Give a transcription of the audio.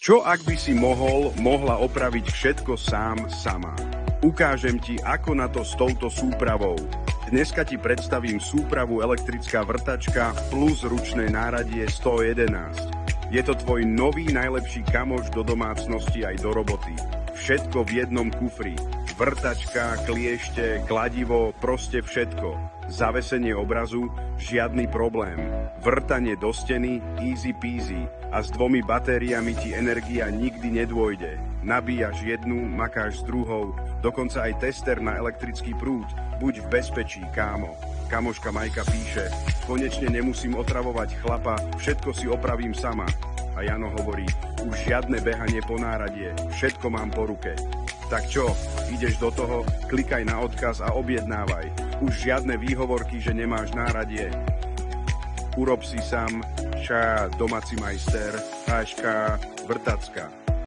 Čo ak by si mohla opraviť všetko sám, sama? Ukážem ti, ako na to s touto súpravou. Dneska ti predstavím súpravu elektrická vrtačka plus ručné náradie 111. Je to tvoj nový najlepší kamoš do domácnosti aj do roboty. Všetko v jednom kufri. Vrtačka, kliešte, kladivo, proste všetko. Zavesenie obrazu, žiadny problém. Vrtanie do steny, easy peasy. A s 2 batériami ti energia nikdy nedôjde. Nabíjaš jednu, makáš s druhou, dokonca aj tester na elektrický prúd. Buď v bezpečí, kámo. Kamoška Majka píše, konečne nemusím otravovať chlapa, všetko si opravím sama. A Jano hovorí, už žiadne behanie po náradie, všetko mám po ruke. Tak čo, ideš do toho, klikaj na odkaz a objednávaj. Už žiadne výhovorky, že nemáš náradie. Urob si sám, domáci majster, HŠK, vrtacka.